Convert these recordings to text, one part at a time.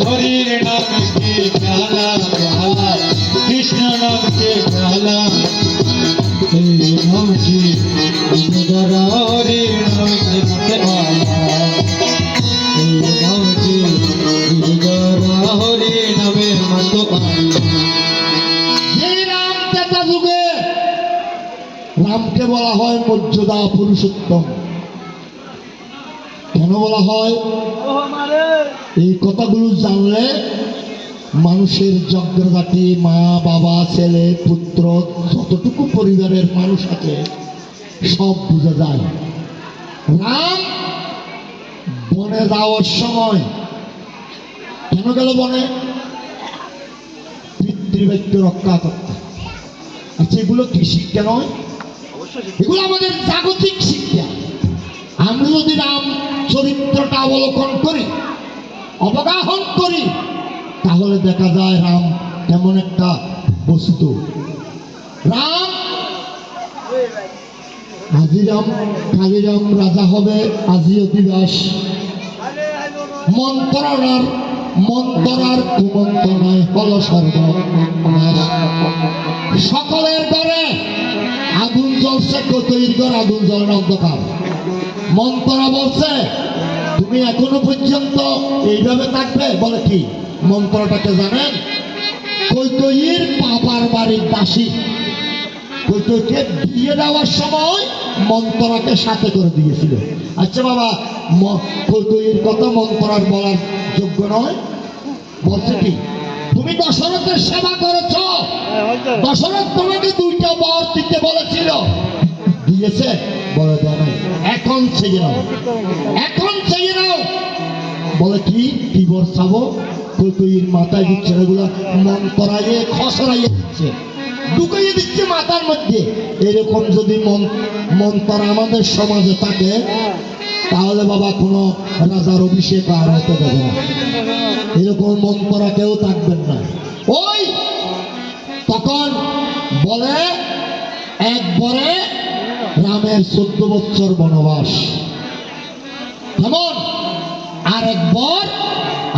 হরির নাম কে প্যালা প্যালা, কৃষ্ণ নাম কে প্যালা, এই নাম কি দ্বারা হরির নাম কে প্যালা, এই নাম কি দ্বারা হরির নামের মতো আলা। যে রাম ত্রেতা যুগে রামকে বলা হয় মর্যাদা পুরুষোত্তম। কেন বলা হয়? এই কথাগুলো জানলে মানুষের যজ্ঞজাতি, মা বাবা ছেলে পুত্র যতটুকু পরিবারের মানুষ আছে সব বোঝা যায়। রাম বনে যাওয়ার সময় কেন গেল বনে? পিতৃব্যক্তি রক্ষা করতে। আচ্ছা, এগুলো কি শিক্ষা নয়? এগুলো আমাদের জাগতিক শিক্ষা। আমরা যদি রাম চরিত্রটা অবলোকন করি, অবগাহন করি, তাহলে দেখা যায় রাম কেমন একটা বস্তু। রাম আজিরাম কালিরাম রাজা হবে, আজি অধিবাস। মন্ত্রণার মন্ত্রার কুমন্ত্রণায় হল সর্বনাশ। সকলের ঘরে আগুন জ্বলছে, কতইর ঘর আগুন জ্বলের অন্ধকার। মন্ত্রা বলছে তুমি এখনো পর্যন্ত এইভাবে থাকবে। বলে কি মন্ত্রটাকে জানেন? কৈকেয়ীর বাবার বাড়ির দাসী কৈকেয়ীকে বিয়ে দেওয়ার সময় মন্ত্রাকে সাথে করে দিয়েছিল। আচ্ছা বাবা, কৈকেয়ীর কথা মন্ত্রার বলার যোগ্য নয়? বলছে কি তুমি দশরথের সেবা করেছ, দশরথ তোমাকে 2টা বর দিতে বলেছিল, দিয়েছে? বলে দেয় নাই। এখন ছেড়ে নাও, এখন ছেড়ে নাও। বলে কি কি বর চাবো? কৈকেয়ীর মাথায় দিচ্ছে, এগুলা মন্ত্রাইয়ে খসড়াইয়ে দিচ্ছে, ঢুকাইয়ে দিচ্ছে মাথার মধ্যে। এরকম যদি মন্ত্র আমাদের সমাজে থাকে তাহলে বাবা কোনো রাজার অভিষেক আর হতে দেবে না। এরকম মন্ত্রা কেউ থাকবেন না। ওই তখন বলে একবারে রামের 14 বছর বনবাস, কেমন আর একবার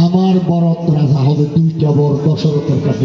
আমার বরত রাজা হবে, 2টা বর দশরথের কাছে।